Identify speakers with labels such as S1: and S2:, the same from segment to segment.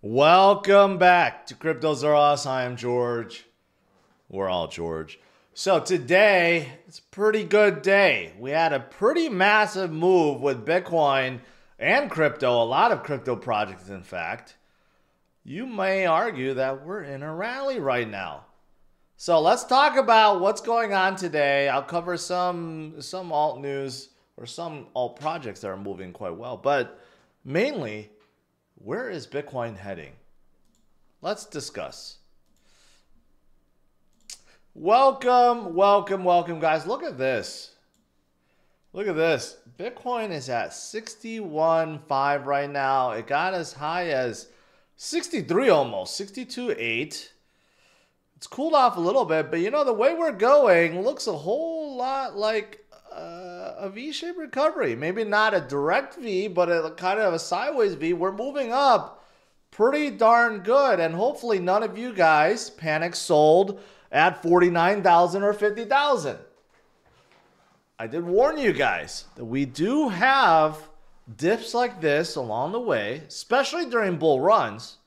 S1: Welcome back to CryptosRUs. I am George. We're all George. So today, it's a pretty good day. We had a pretty massive move with Bitcoin and crypto, a lot of crypto projects in fact. You may argue that we're in a rally right now. So let's talk about what's going on today. I'll cover some alt news or some alt projects that are moving quite well. But mainly, where is Bitcoin heading? Let's discuss. Welcome, guys. Look at this. Look at this. Bitcoin is at 61.5 right now. It got as high as 63 almost, 62.8. It's cooled off a little bit, but you know, the way we're going looks a whole lot like a V-shaped recovery. Maybe not a direct V, but a kind of a sideways V. We're moving up pretty darn good, and hopefully none of you guys panic sold at 49,000 or 50,000. I did warn you guys that we do have dips like this along the way, especially during bull runs.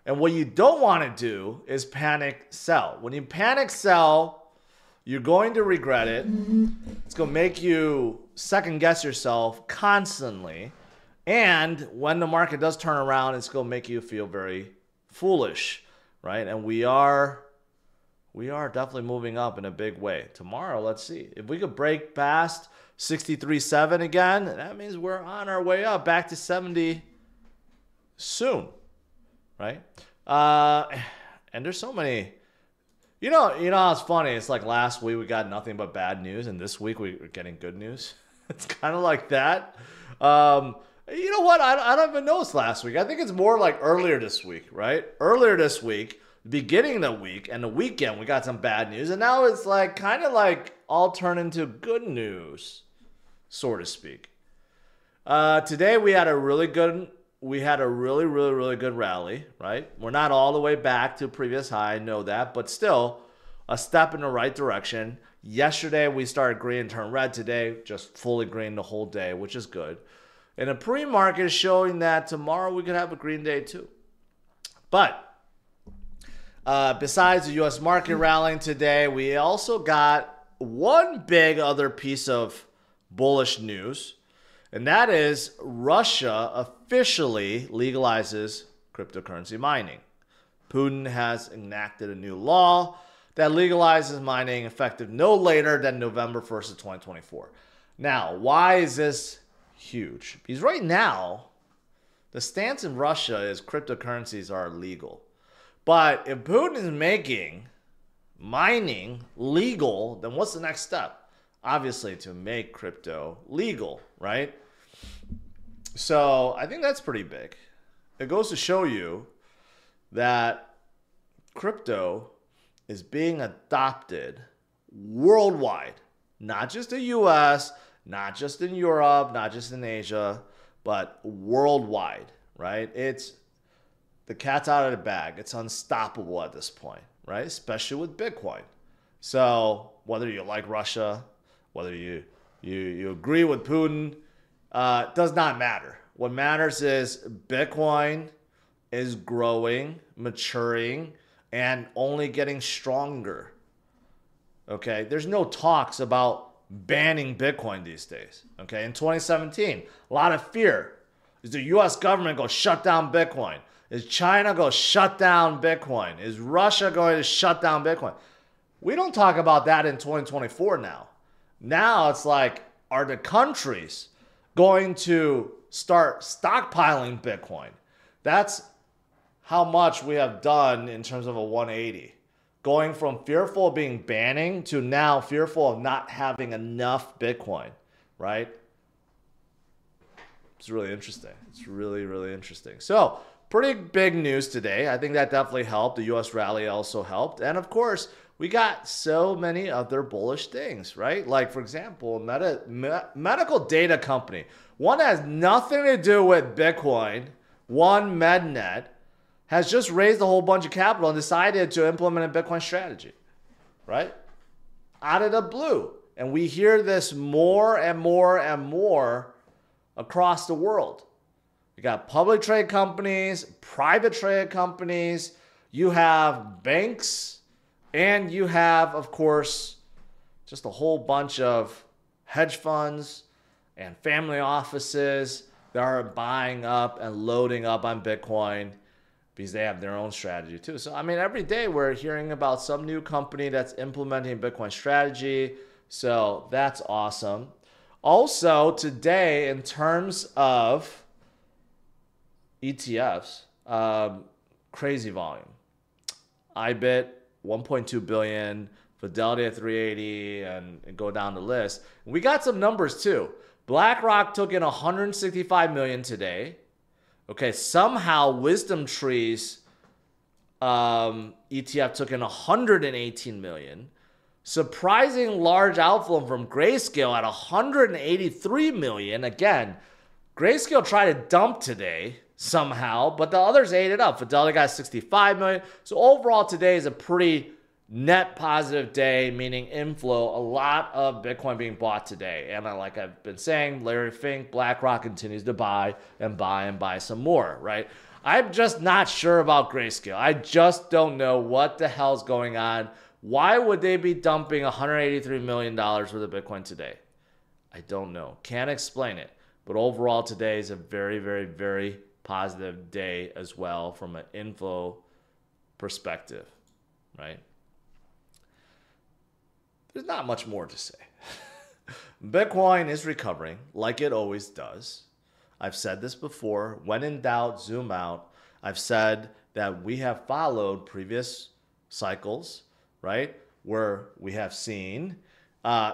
S1: And what you don't want to do is panic sell. When you panic sell, you're going to regret it. It's going to make you second guess yourself constantly. And when the market does turn around, it's going to make you feel very foolish, right? And we are definitely moving up in a big way. Tomorrow, let's see. If we could break past 63.7 again, that means we're on our way up back to 70 soon, right? And there's so many. You know how it's funny? It's like last week we got nothing but bad news, and this week we're getting good news. It's kind of like that. You know what? I don't even notice last week. I think it's more like earlier this week, right? Earlier this week, beginning of the week, and the weekend, we got some bad news, and now it's like kind of like all turned into good news, so to speak. Today we had a really good. We had a really good rally, right? We're not all the way back to previous high, I know that, but still a step in the right direction. Yesterday, we started green, turned red. Today, just fully green the whole day, which is good. And the pre-market is showing that tomorrow we could have a green day too. But besides the U.S. market rallying today, we also got one big other piece of bullish news. And that is Russia officially legalizes cryptocurrency mining. Putin has enacted a new law that legalizes mining effective no later than November 1st of 2024. Now, why is this huge? Because right now, the stance in Russia is cryptocurrencies are illegal. But if Putin is making mining legal, then what's the next step? Obviously, to make crypto legal, right? So I think that's pretty big. It goes to show you that crypto is being adopted worldwide, not just the US, not just in Europe, not just in Asia, but worldwide, right? It's the cat's out of the bag. It's unstoppable at this point, right? Especially with Bitcoin. So whether you like Russia, whether you agree with Putin, does not matter. What matters is Bitcoin is growing, maturing, and only getting stronger. Okay, there's no talks about banning Bitcoin these days. Okay, in 2017, a lot of fear. Is the U.S. government going to shut down Bitcoin? Is China going to shut down Bitcoin? Is Russia going to shut down Bitcoin? We don't talk about that in 2024 now. Now it's like, are the countries going to start stockpiling Bitcoin? That's how much we have done in terms of a 180. Going from fearful of being banning to now fearful of not having enough Bitcoin, right? It's really interesting. It's really interesting. So, pretty big news today. I think that definitely helped. The U.S. rally also helped. And of course, we got so many other bullish things, right? Like, for example, medical data company. One that has nothing to do with Bitcoin, OneMedNet, has just raised a whole bunch of capital and decided to implement a Bitcoin strategy, right? Out of the blue. And we hear this more and more across the world. You got public trade companies, private trade companies, you have banks, and you have, of course, just a whole bunch of hedge funds and family offices that are buying up and loading up on Bitcoin because they have their own strategy too. So, I mean, every day we're hearing about some new company that's implementing Bitcoin strategy. So that's awesome. Also, today, in terms of ETFs, crazy volume. IBIT, 1.2 billion, Fidelity at 380, and go down the list. We got some numbers too. BlackRock took in 165 million today. Okay, somehow Wisdom Tree's ETF took in 118 million. Surprising large outflow from Grayscale at 183 million. Again, Grayscale tried to dump today somehow, but the others ate it up. Fidelity got 65 million. So overall today is a pretty net positive day, meaning inflow, a lot of Bitcoin being bought today. And like I've been saying, Larry Fink, BlackRock continues to buy and buy and buy some more, right? I'm just not sure about Grayscale. I just don't know what the hell's going on. Why would they be dumping $183 million worth of Bitcoin today? I don't know. Can't explain it. But overall, today is a very, very, very positive day as well from an inflow perspective, right? There's not much more to say. Bitcoin is recovering like it always does. I've said this before. When in doubt, zoom out. I've said that we have followed previous cycles, right, where we have seen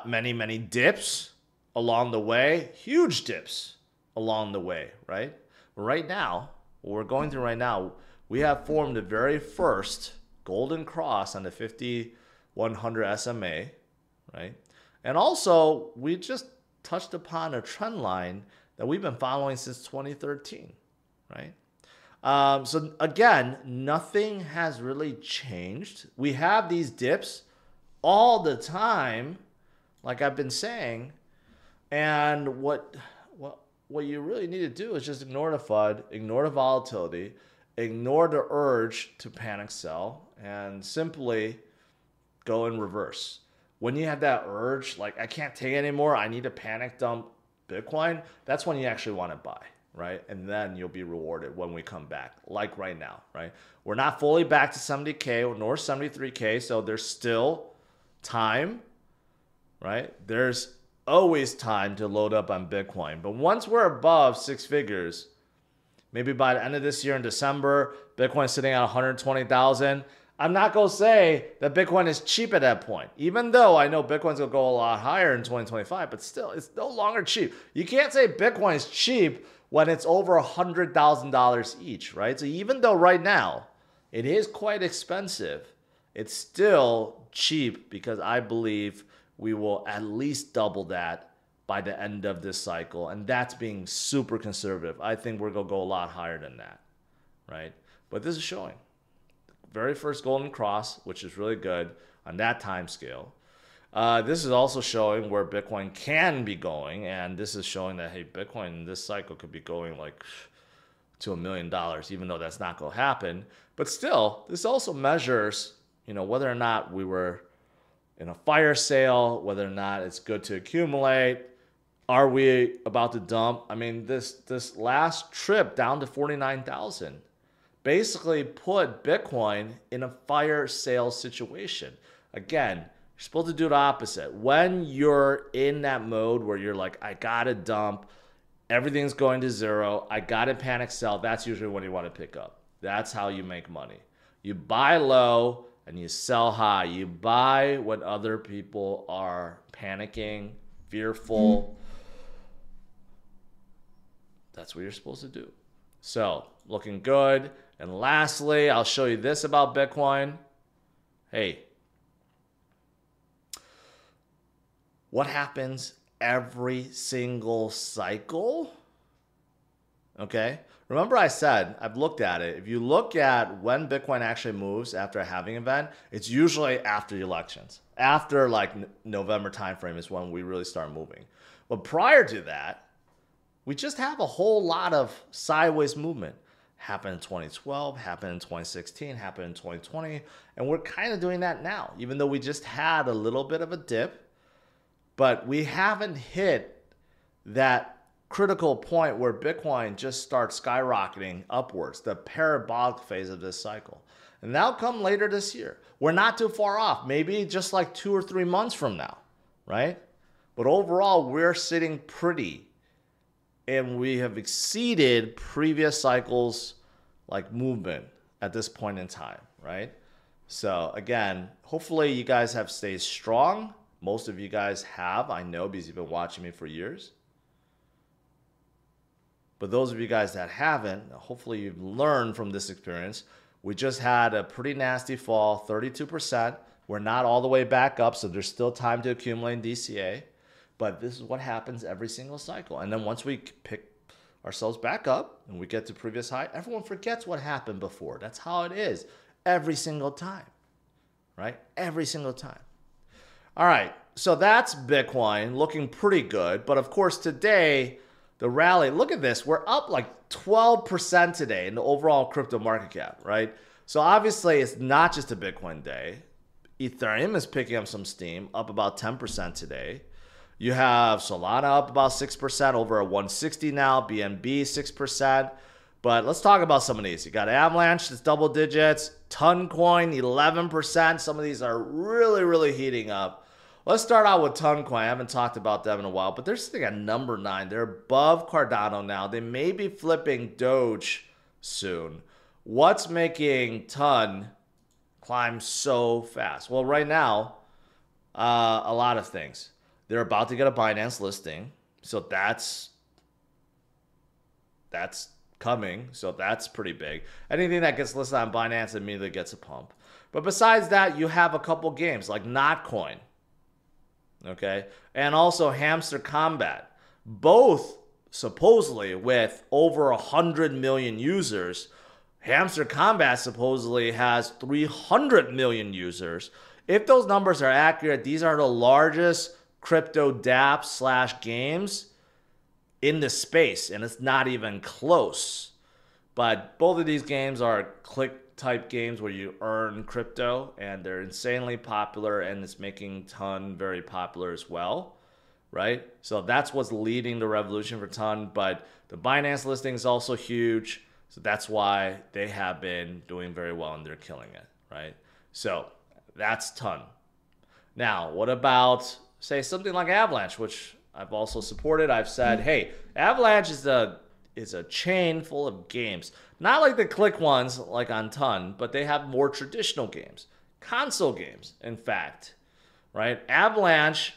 S1: many, many dips along the way, huge dips along the way, right? Right now, what we're going through right now, we have formed the very first golden cross on the 5100 SMA, right? And also, we just touched upon a trend line that we've been following since 2013, right? So again, nothing has really changed. We have these dips all the time, like I've been saying, and what you really need to do is just ignore the FUD, ignore the volatility, ignore the urge to panic sell, and simply go in reverse. When you have that urge, like I can't take it anymore, I need to panic dump Bitcoin, that's when you actually want to buy, right? And then you'll be rewarded when we come back, like right now, right? We're not fully back to 70K nor 73K, so there's still time, right? There's always time to load up on Bitcoin. But once we're above six figures, maybe by the end of this year in December, Bitcoin's sitting at 120,000. I'm not going to say that Bitcoin is cheap at that point, even though I know Bitcoin's going to go a lot higher in 2025, but still, it's no longer cheap. You can't say Bitcoin is cheap when it's over $100,000 each, right? So even though right now it is quite expensive, it's still cheap because I believe we will at least double that by the end of this cycle. And that's being super conservative. I think we're going to go a lot higher than that, right? But this is showing very first golden cross, which is really good on that time scale. This is also showing where Bitcoin can be going, and this is showing that, hey, Bitcoin in this cycle could be going like to $1 million, even though that's not going to happen. But still, this also measures, you know, whether or not we were in a fire sale, whether or not it's good to accumulate. Are we about to dump? I mean, this last trip down to 49,000 basically put Bitcoin in a fire sale situation. Again, you're supposed to do the opposite. When you're in that mode where you're like, I gotta dump, everything's going to zero, I gotta panic sell, that's usually when you want to pick up. That's how you make money. You buy low and you sell high. You buy when other people are panicking, fearful. That's what you're supposed to do. So, looking good. And lastly, I'll show you this about Bitcoin. Hey, what happens every single cycle? Okay. Remember I said, I've looked at it. If you look at when Bitcoin actually moves after a halving event, it's usually after the elections. After like November timeframe is when we really start moving. But prior to that, We just have a whole lot of sideways movement. Happened in 2012, happened in 2016, happened in 2020, and we're kind of doing that now, even though we just had a little bit of a dip, but we haven't hit that critical point where Bitcoin just starts skyrocketing upwards, the parabolic phase of this cycle. And that'll come later this year. We're not too far off, maybe just like 2 or 3 months from now, right? But overall, we're sitting pretty, and we have exceeded previous cycles like movement at this point in time, right? So again, hopefully you guys have stayed strong. Most of you guys have, I know, because you've been watching me for years. But those of you guys that haven't, hopefully you've learned from this experience. We just had a pretty nasty fall, 32%. We're not all the way back up, so there's still time to accumulate in DCA. But this is what happens every single cycle. And then once we pick ourselves back up and we get to previous high, everyone forgets what happened before. That's how it is every single time, right? Every single time. All right, so that's Bitcoin looking pretty good. But of course, today, the rally, look at this. We're up like 12% today in the overall crypto market cap, right? So obviously, it's not just a Bitcoin day. Ethereum is picking up some steam, up about 10% today. You have Solana up about 6%, over at 160 now. BNB 6%. But let's talk about some of these. You got Avalanche, that's double digits. Toncoin 11%. Some of these are really, really heating up. Let's start out with Toncoin. I haven't talked about them in a while, but they're sitting at number 9. They're above Cardano now. They may be flipping Doge soon. What's making Ton climb so fast? Well, right now, a lot of things. They're about to get a Binance listing, so that's coming, so that's pretty big. Anything that gets listed on Binance immediately gets a pump. But besides that, you have a couple games like Notcoin, okay, and also Hamster Combat, both supposedly with over 100 million users. Hamster Combat supposedly has 300 million users. If those numbers are accurate, these are the largest crypto dApps / games in the space, and it's not even close. But both of these games are click type games where you earn crypto, and they're insanely popular, and it's making Ton very popular as well, right? So that's what's leading the revolution for Ton. But the Binance listing is also huge, so that's why they have been doing very well and they're killing it, right? So that's Ton. Now, what about, say, something like Avalanche, which I've also supported? I've said, hey, Avalanche is a chain full of games. Not like the click ones like on Ton, but they have more traditional games. Console games, in fact, right? Avalanche,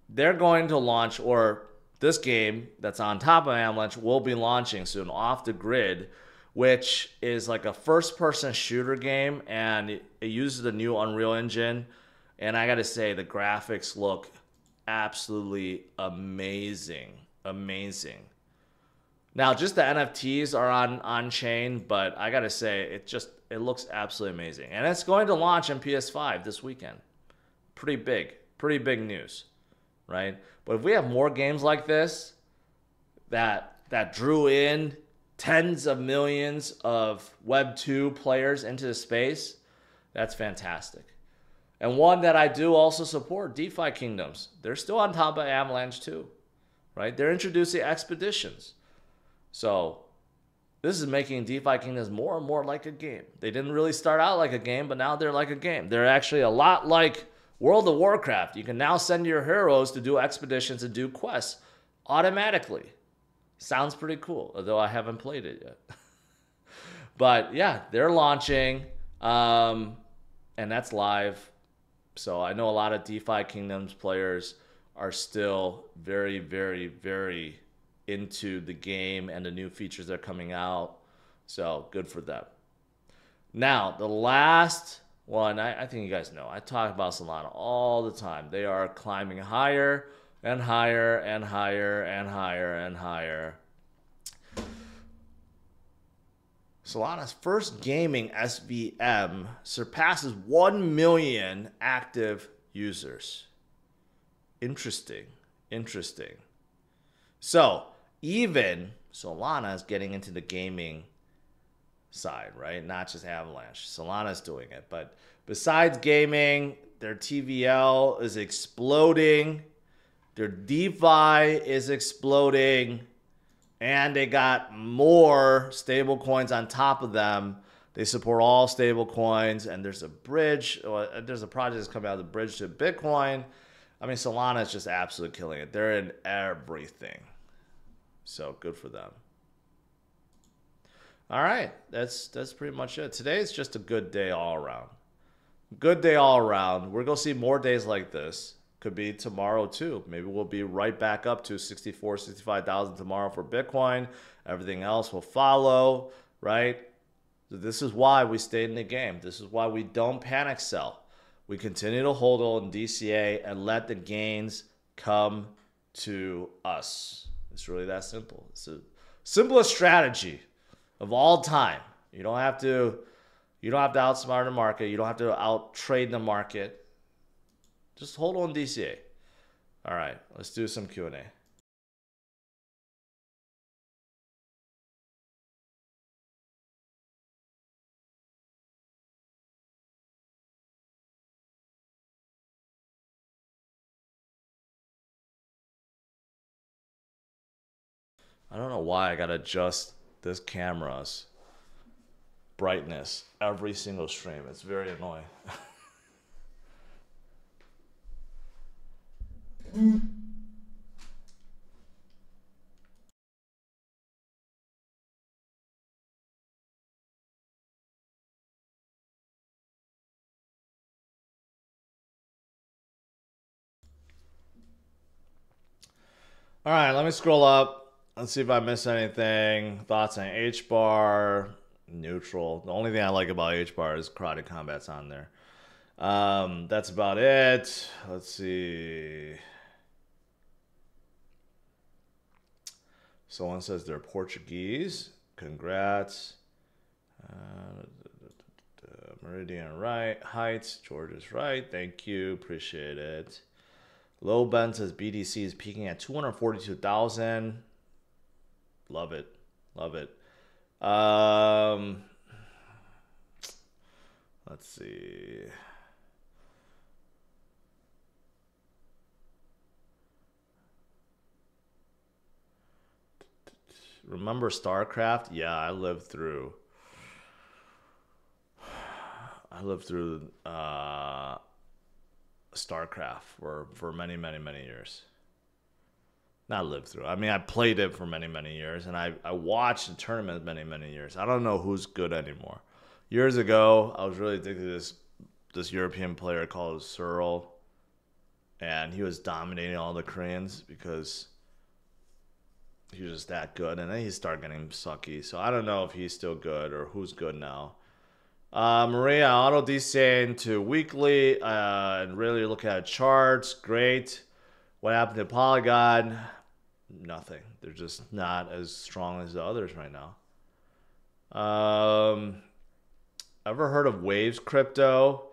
S1: they're going to launch, or this game that's on top of Avalanche will be launching soon, Off the Grid, which is like a first-person shooter game, and it uses the new Unreal Engine. And I got to say, the graphics look absolutely amazing. Amazing. Now, just the NFTs are on chain, but I got to say, it looks absolutely amazing. And it's going to launch on PS5 this weekend. Pretty big news, right? But if we have more games like this that drew in tens of millions of Web 2 players into the space, that's fantastic. And one that I do also support, DeFi Kingdoms. They're still on top of Avalanche too, right? They're introducing expeditions. So this is making DeFi Kingdoms more and more like a game. They didn't really start out like a game, but now they're like a game. They're actually a lot like World of Warcraft. You can now send your heroes to do expeditions and do quests automatically. Sounds pretty cool, although I haven't played it yet. But yeah, they're launching, and that's live. So I know a lot of DeFi Kingdoms players are still very, very, very into the game and the new features that are coming out. So good for them. Now, the last one, I think you guys know. I talk about Solana all the time. They are climbing higher and higher and higher and higher and higher. Solana's first gaming SVM surpasses 1 million active users. Interesting. So, even Solana is getting into the gaming side, right? Not just Avalanche. Solana's doing it. But besides gaming, their TVL is exploding. Their DeFi is exploding. And they got more stable coins on top of them. They support all stable coins. And there's a bridge. There's a project that's coming out of the bridge to Bitcoin. I mean, Solana is just absolutely killing it. They're in everything. So good for them. All right, that's pretty much it. Today is just a good day all around. Good day all around. We're going to see more days like this. Could be tomorrow too. Maybe we'll be right back up to 64, 65,000 tomorrow for Bitcoin. Everything else will follow, right? So this is why we stayed in the game. This is why we don't panic sell. We continue to hold on DCA and let the gains come to us. It's really that simple. It's the simplest strategy of all time. You don't have to outsmart the market. You don't have to out trade the market. Just hold on DCA. All right, let's do some Q&A. I don't know why I gotta adjust this camera's brightness every single stream. It's very annoying. All right, let me scroll up. Let's see if I missed anything. Thoughts on H-bar, neutral. The only thing I like about H-bar is karate combat's on there. That's about it. Let's see. Someone says they're Portuguese. Congrats. Meridian right. Heights. Georgia's right. Thank you. Appreciate it. Low Ben says BTC is peaking at 242,000. Love it. Love it. Let's see. Remember StarCraft? Yeah, I lived through StarCraft for many, many, many years. Not lived through. I mean, I played it for many, many years, and I watched the tournament many, many years. I don't know who's good anymore. Years ago, I was really addicted to this European player called Searle, and he was dominating all the Koreans because he was just that good. And then he started getting sucky. So I don't know if he's still good or who's good now. Maria, auto descend to weekly and really look at charts. Great. What happened to Polygon? Nothing. They're just not as strong as the others right now. Ever heard of Waves Crypto?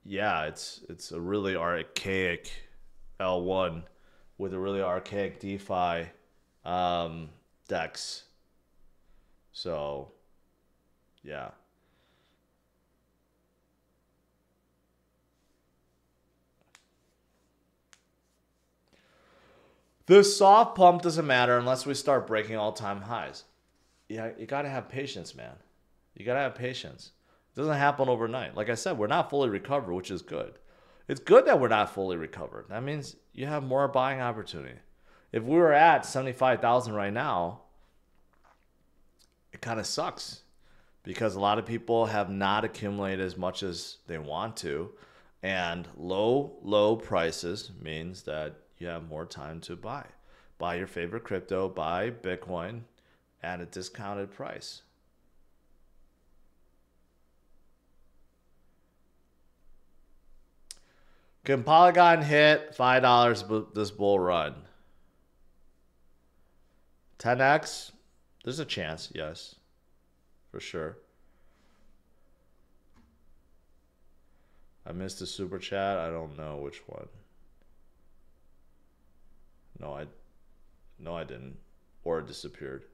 S1: Yeah, it's a really archaic L1 with a really archaic DeFi DEX. So, yeah. The soft pump doesn't matter unless we start breaking all-time highs. Yeah, you got to have patience, man. You got to have patience. It doesn't happen overnight. Like I said, we're not fully recovered, which is good. It's good that we're not fully recovered. That means you have more buying opportunity. If we were at 75,000 right now, it kind of sucks because a lot of people have not accumulated as much as they want to. And low prices means that you have more time to buy. Buy your favorite crypto, buy Bitcoin at a discounted price. Can Polygon hit $5 this bull run? 10x? There's a chance, yes. For sure. I missed a super chat. I don't know which one. No, I didn't. or it disappeared.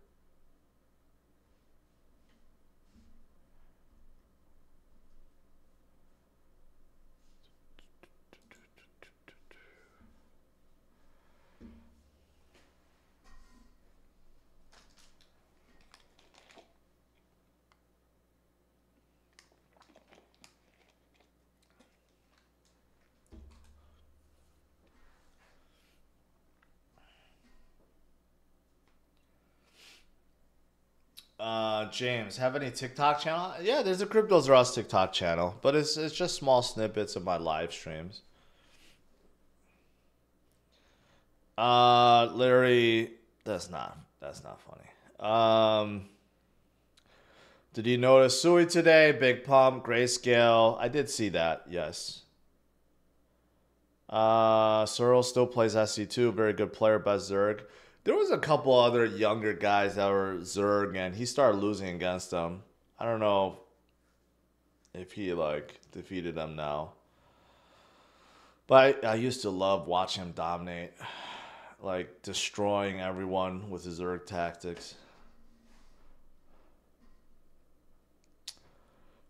S1: James, have any TikTok channel? Yeah, there's a CryptosRUs TikTok channel, but it's just small snippets of my live streams. Larry, that's not funny. Did you notice Sui today? Big pump, grayscale. I did see that. Yes. Searle still plays SC2. Very good player, best Zerg. There was a couple other younger guys that were Zerg, and he started losing against them. I don't know if he, like, defeated them now. But I used to love watching him dominate. Like, destroying everyone with his Zerg tactics.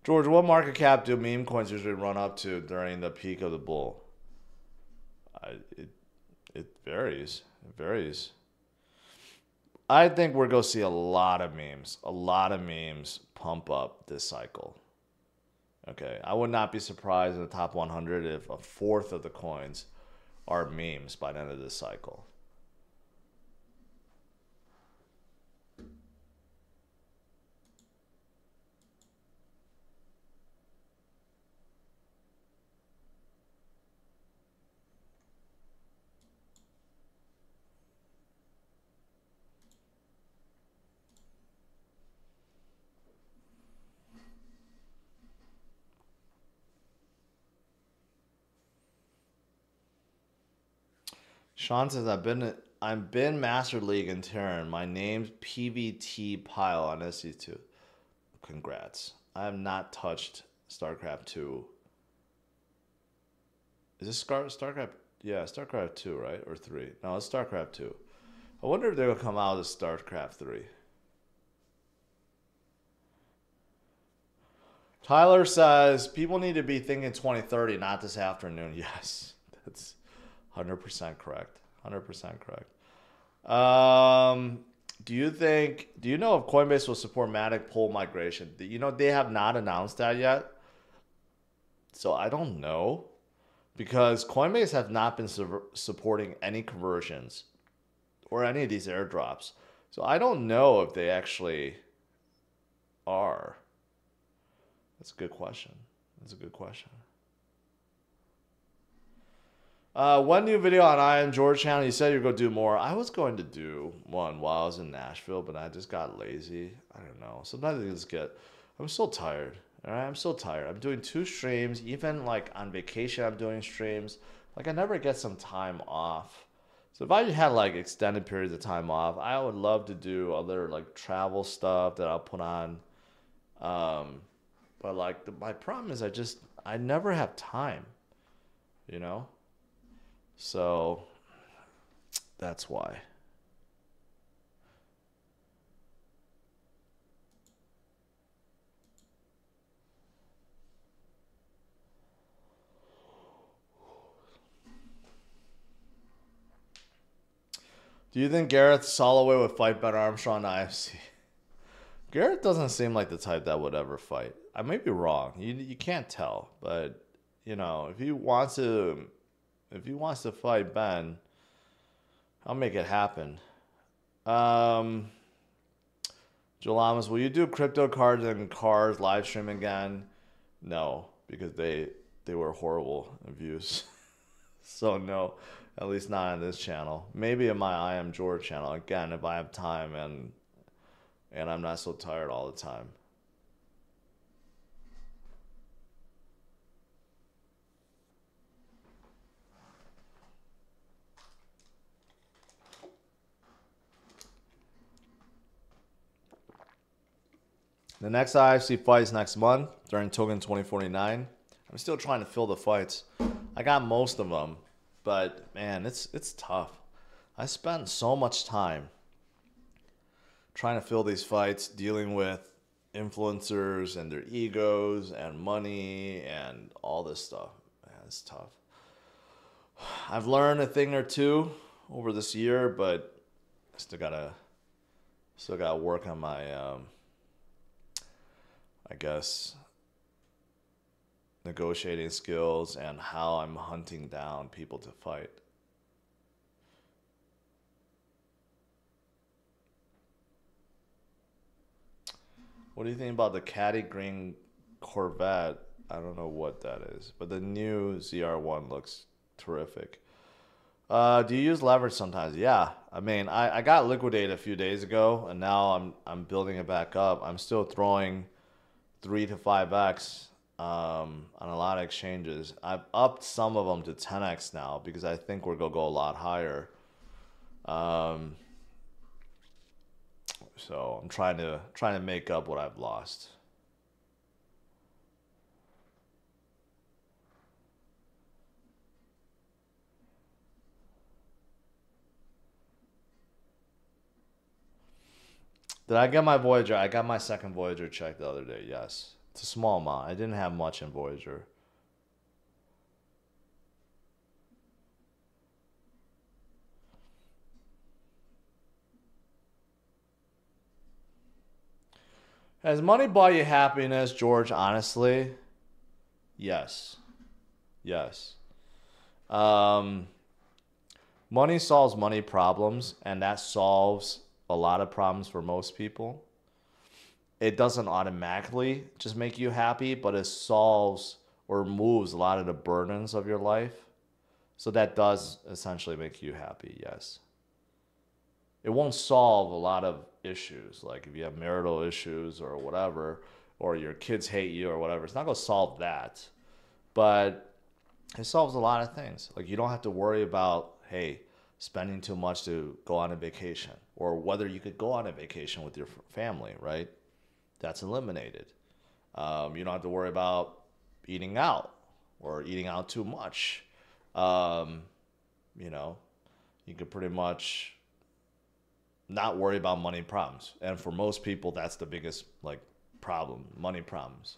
S1: George, what market cap do meme coins usually run up to during the peak of the bull? It varies. It varies. I think we're going to see a lot of memes pump up this cycle. Okay, I would not be surprised in the top 100 if a fourth of the coins are memes by the end of this cycle. Sean says, I've been Master League in Terran. My name's PVT Pile on SC2. Congrats. I have not touched StarCraft 2. Is this StarCraft? Yeah, StarCraft 2, right? Or 3? No, it's StarCraft 2. I wonder if they'll come out as StarCraft 3. Tyler says, people need to be thinking 2030, not this afternoon. Yes, that's 100% correct. 100% correct. Do you know if Coinbase will support Matic pool migration? You know, they have not announced that yet. So I don't know. Because Coinbase have not been supporting any conversions or any of these airdrops. So I don't know if they actually are. That's a good question. That's a good question. One new video on I Am George channel. You said you were going to do more. I was going to do one while I was in Nashville, but I just got lazy. I don't know. Sometimes I just get... I'm so tired. All right, I'm so tired. I'm doing 2 streams. Even like on vacation, I'm doing streams. Like I never get some time off. So if I had like extended periods of time off, I would love to do other like travel stuff that I'll put on. But like my problem is I never have time, you know? So that's why. Do you think Gareth Soloway would fight Ben Armstrong on IFC? Gareth doesn't seem like the type that would ever fight. I may be wrong. You can't tell, but you know, if he wants to fight Ben, I'll make it happen. Jalamas, will you do crypto cards and cars live stream again? No, because they were horrible in views. So no, at least not on this channel. Maybe in my I Am George channel again if I have time and I'm not so tired all the time. The next IFC fight is next month during Token 2049. I'm still trying to fill the fights. I got most of them, but man, it's tough. I spent so much time trying to fill these fights, dealing with influencers and their egos and money and all this stuff. Man, it's tough. I've learned a thing or two over this year, but I still gotta work on my I guess negotiating skills and how I'm hunting down people to fight. What do you think about the caddy green Corvette? I don't know what that is, but the new ZR1 looks terrific. Do you use leverage sometimes? Yeah. I mean, I got liquidated a few days ago, and now I'm building it back up. I'm still throwing 3 to 5x on a lot of exchanges. I've upped some of them to 10x now because I think we're gonna go a lot higher. So I'm trying to make up what I've lost. Did I get my Voyager? I got my second Voyager check the other day. Yes. It's a small amount. I didn't have much in Voyager. Has money bought you happiness, George? Honestly, yes. Yes. Um, Money solves money problems, and that solves a lot of problems for most people. It doesn't automatically just make you happy, but it solves or removes a lot of the burdens of your life. So that does essentially make you happy, yes. It won't solve a lot of issues, like if you have marital issues or whatever, or your kids hate you or whatever. It's not going to solve that, but it solves a lot of things. Like you don't have to worry about, hey, spending too much to go on a vacation, or whether you could go on a vacation with your family, right? That's eliminated. You don't have to worry about eating out or eating out too much. Um, you know, you could pretty much not worry about money problems. And for most people, that's the biggest like problem, money problems.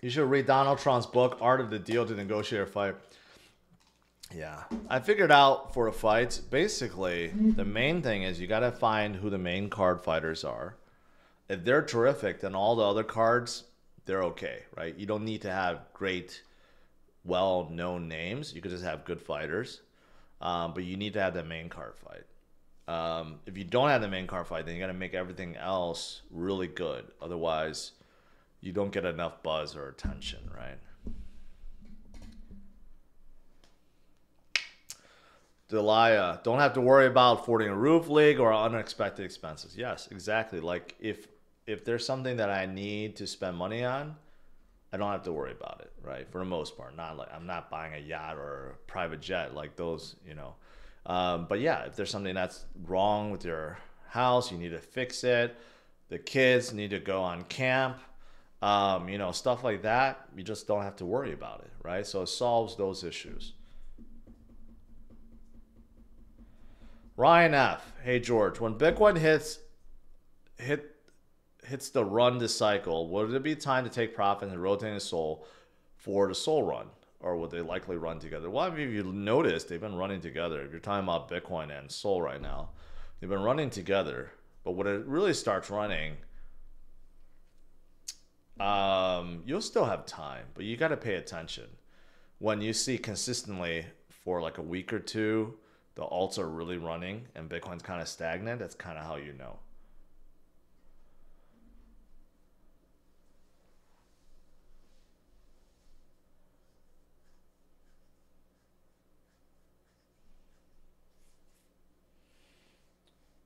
S1: You should read Donald Trump's book, Art of the Deal to Negotiate a Fight. Yeah. I figured out for a fight, basically, the main thing is you got to find who the main card fighters are. If they're terrific, then all the other cards, they're okay, right? You don't need to have great, well-known names. You could just have good fighters. But you need to have the main card fight. If you don't have the main card fight, then you got to make everything else really good. Otherwise, you don't get enough buzz or attention, right? Delia, don't have to worry about affording a roof leak or unexpected expenses. Yes, exactly. Like if there's something that I need to spend money on, I don't have to worry about it, right? For the most part, not like I'm not buying a yacht or a private jet like those, you know. But yeah, if there's something that's wrong with your house, you need to fix it. The kids need to go on camp, stuff like that. You just don't have to worry about it, right? So it solves those issues. Ryan F. Hey George, when Bitcoin hit hits the run this cycle, would it be time to take profit and rotate the Sol for the Sol run? Or would they likely run together? Well, if you noticed, they've been running together. If you're talking about Bitcoin and Sol right now, they've been running together. But when it really starts running, you'll still have time, but you got to pay attention. When you see consistently for like a week or two, the alts are really running and Bitcoin's kind of stagnant, that's kind of how you know.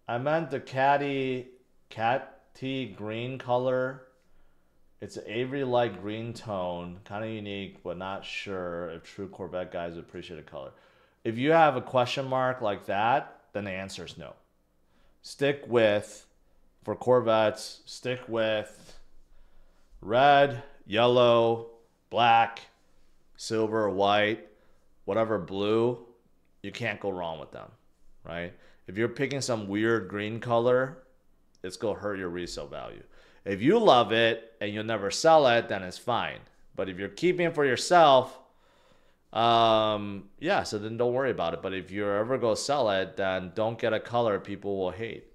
S1: I meant the catty green color It's an Avery-like green tone, kind of unique, but not sure if true Corvette guys would appreciate the color. If you have a question mark like that, then the answer is no. Stick with, for Corvettes, stick with red, yellow, black, silver, white, whatever blue. You can't go wrong with them, right? If you're picking some weird green color, it's going to hurt your resale value. If you love it and you'll never sell it, then it's fine. But if you're keeping it for yourself, yeah, so then don't worry about it. But if you're ever going to sell it, then don't get a color people will hate.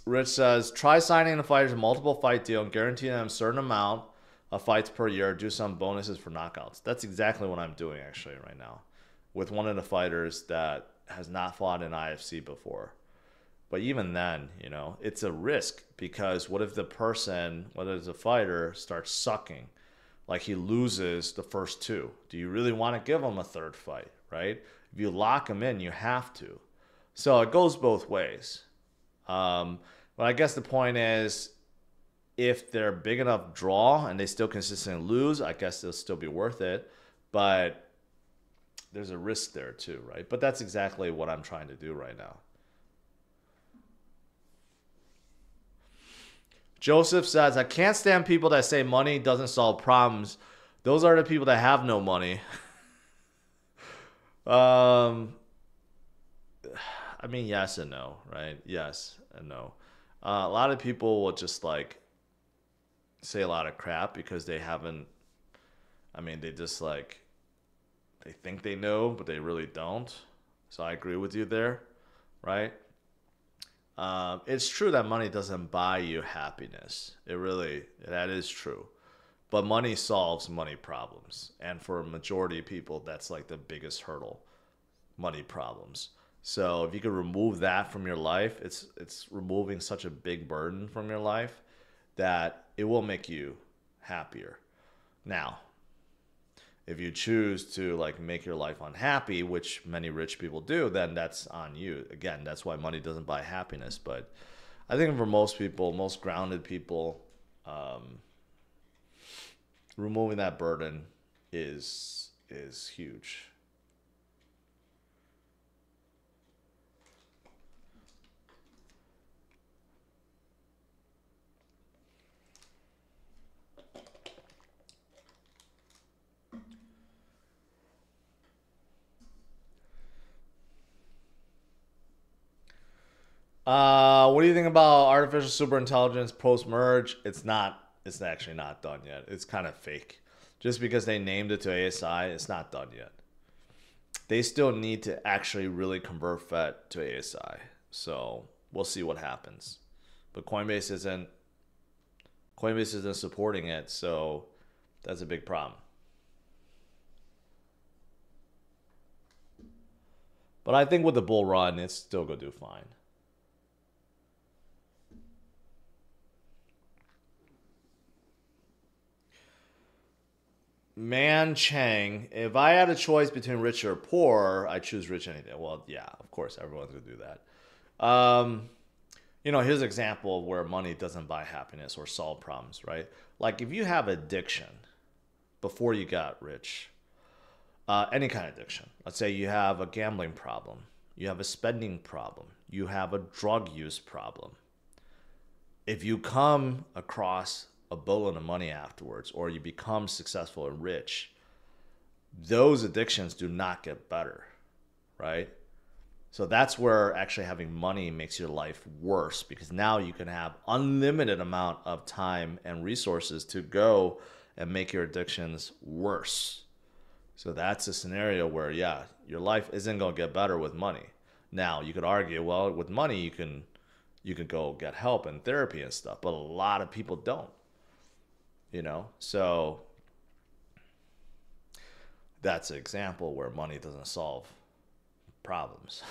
S1: Rich says, try signing the fighters a multiple fight deal and guarantee them a certain amount of fights per year. Do some bonuses for knockouts. That's exactly what I'm doing actually right now with one of the fighters that has not fought in IFC before. But even then, you know, it's a risk because what if the person, whether it's a fighter, starts sucking? Like he loses the first two. Do you really want to give him a third fight, right? If you lock him in, you have to. So it goes both ways. But I guess the point is, if they're big enough draw and they still consistently lose, I guess they'll still be worth it. But there's a risk there too, right? But that's exactly what I'm trying to do right now. Joseph says, I can't stand people that say money doesn't solve problems. Those are the people that have no money. I mean, yes and no, right? Yes and no. A lot of people will just like say a lot of crap because they haven't, I mean, they just like, they think they know, but they really don't. So I agree with you there, right? It's true that money doesn't buy you happiness. That is true. But money solves money problems. And for a majority of people, that's like the biggest hurdle, money problems. So if you could remove that from your life, it's removing such a big burden from your life that it will make you happier. Now, if you choose to like make your life unhappy, which many rich people do, then that's on you. Again, that's why money doesn't buy happiness. But I think for most people, most grounded people, removing that burden is huge. What do you think about artificial superintelligence post-merge? It's actually not done yet. It's kind of fake. Just because they named it to ASI, it's not done yet. They still need to actually really convert FET to ASI. So we'll see what happens. But Coinbase isn't supporting it, so that's a big problem. But I think with the bull run, it's still going to do fine. Man Chang, if I had a choice between rich or poor, I choose rich any day. Well, yeah, of course, everyone's going to do that. You know, here's an example of where money doesn't buy happiness or solve problems, right? Like if you have addiction before you got rich, any kind of addiction. Let's say you have a gambling problem, you have a spending problem, you have a drug use problem. If you come across a boatload of money afterwards, or you become successful and rich, those addictions do not get better, right? So that's where actually having money makes your life worse, because now you can have unlimited amount of time and resources to go and make your addictions worse. So that's a scenario where, yeah, your life isn't going to get better with money. Now, you could argue, well, with money, you can go get help and therapy and stuff, but a lot of people don't. You know, so that's an example where money doesn't solve problems.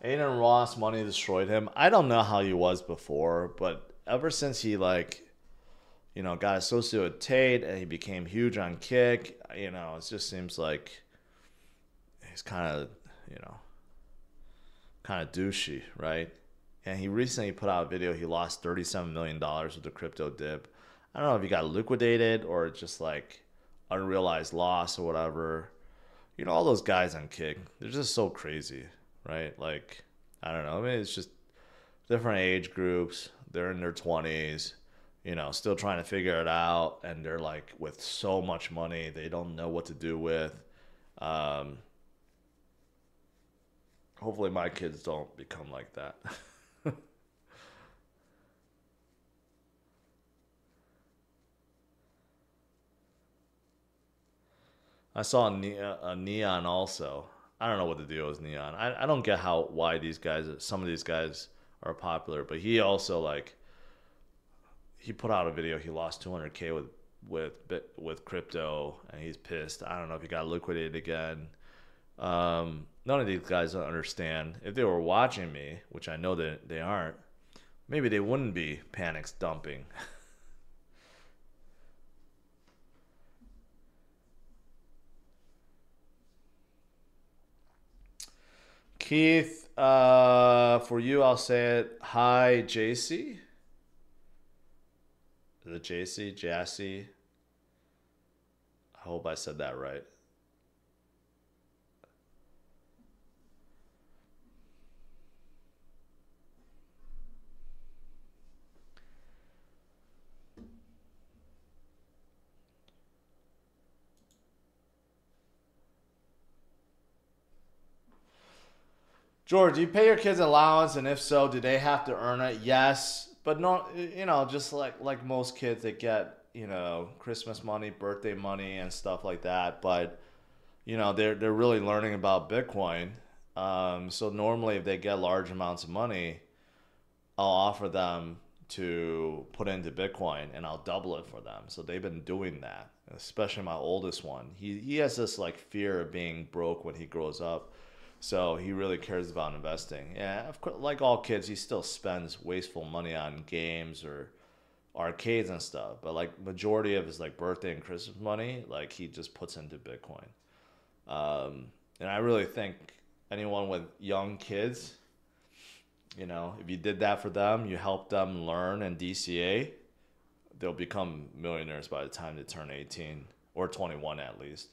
S1: Aiden Ross, money destroyed him. I don't know how he was before, but ever since he got associated with Tate and he became huge on Kick, it just seems like he's kind of douchey, right? And he recently put out a video. He lost $37 million with the crypto dip. I don't know if he got liquidated or just like unrealized loss or whatever. All those guys on Kick, they're just so crazy, right? Like, I don't know. I mean, it's just different age groups. They're in their 20s, still trying to figure it out. And they're like with so much money, they don't know what to do with. Hopefully my kids don't become like that. I saw a Neon also. I don't know what the deal is, Neon. I don't get why some of these guys are popular, but he also he put out a video. He lost 200K with crypto, and he's pissed. I don't know if he got liquidated again. None of these guys don't understand. If they were watching me, which I know that they aren't, maybe they wouldn't be panic dumping. Keith, for you, I'll say it. Hi, JC. Is it JC? Jassy? I hope I said that right. George, do you pay your kids allowance, and if so, do they have to earn it? Yes, but no, just like most kids, they get Christmas money, birthday money, and stuff like that. But they're really learning about Bitcoin. So normally, if they get large amounts of money, I'll offer them to put into Bitcoin, and I'll double it for them. So they've been doing that, especially my oldest one. He has this like fear of being broke when he grows up. So he really cares about investing. Yeah, of course, like all kids, he still spends wasteful money on games or arcades and stuff. But like majority of his like birthday and Christmas money, like he just puts into Bitcoin. And I really think anyone with young kids, if you did that for them, you help them learn and DCA, they'll become millionaires by the time they turn 18 or 21 at least.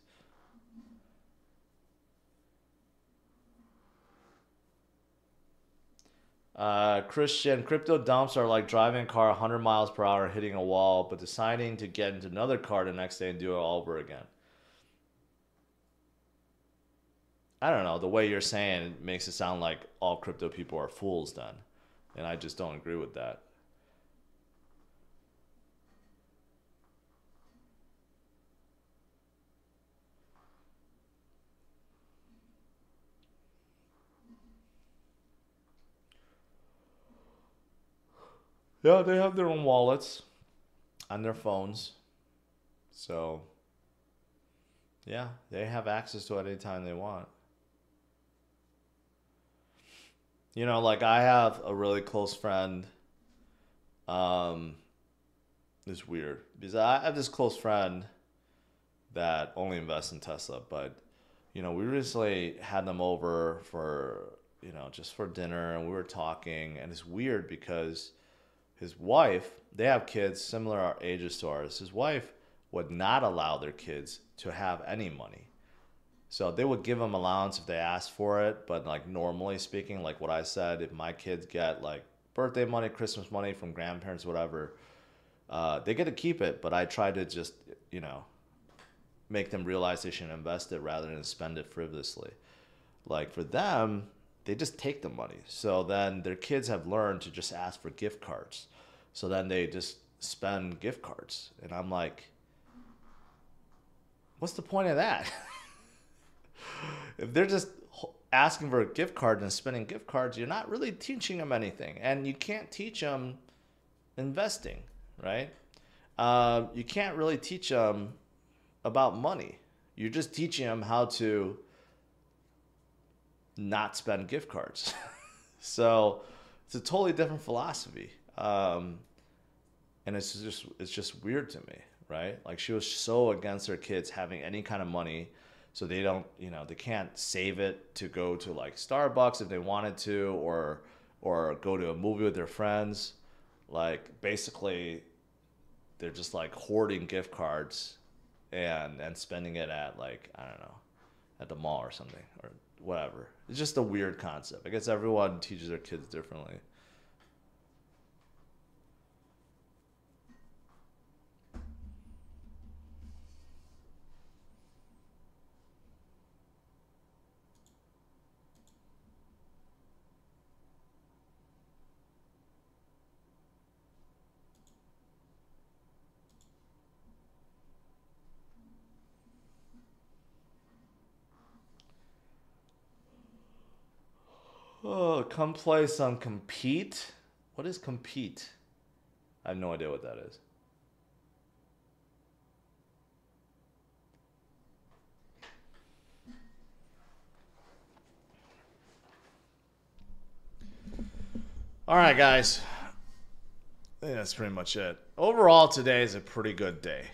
S1: Christian, crypto dumps are like driving a car 100 miles per hour and hitting a wall, but deciding to get into another car the next day and do it all over again. I don't know. The way you're saying it makes it sound like all crypto people are fools then. And I just don't agree with that. Yeah, they have their own wallets on their phones. So, yeah, they have access to it anytime they want. Like I have a really close friend. Um, it's weird because I have this close friend that only invests in Tesla, but we recently had them over for just for dinner, and we were talking, and it's weird because his wife, they have kids similar ages to ours. His wife would not allow their kids to have any money. So they would give them allowance if they asked for it, but like normally speaking, like what I said, if my kids get like birthday money, Christmas money from grandparents, whatever, they get to keep it. But I try to just make them realize they should invest it rather than spend it frivolously. Like for them, they just take the money. So then their kids have learned to just ask for gift cards. So then they just spend gift cards. And I'm like, what's the point of that? If they're just asking for a gift card and spending gift cards, you're not really teaching them anything. And you can't teach them investing, right? You can't really teach them about money. You're just teaching them how to not spend gift cards. So it's a totally different philosophy. And it's just weird to me, right? Like she was so against her kids having any kind of money, so they don't, they can't save it to go to like Starbucks if they wanted to, or go to a movie with their friends. Like basically, they're just like hoarding gift cards and spending it at like, I don't know, at the mall or something or whatever. It's just a weird concept. I guess everyone teaches their kids differently. Oh, come play some Compete. What is Compete? I have no idea what that is. All right, guys. I think that's pretty much it. Overall, today is a pretty good day.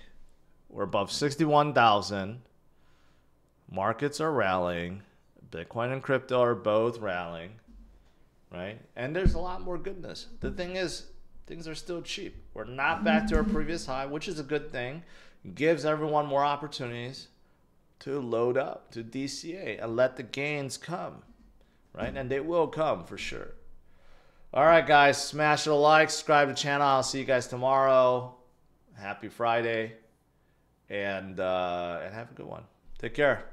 S1: We're above 61,000. Markets are rallying. Bitcoin and crypto are both rallying, right? And there's a lot more goodness. The thing is, things are still cheap. We're not back to our previous high, which is a good thing. It gives everyone more opportunities to load up, to DCA, and let the gains come, right? And they will come for sure. All right, guys, smash a like, subscribe to the channel. I'll see you guys tomorrow. Happy Friday, and have a good one. Take care.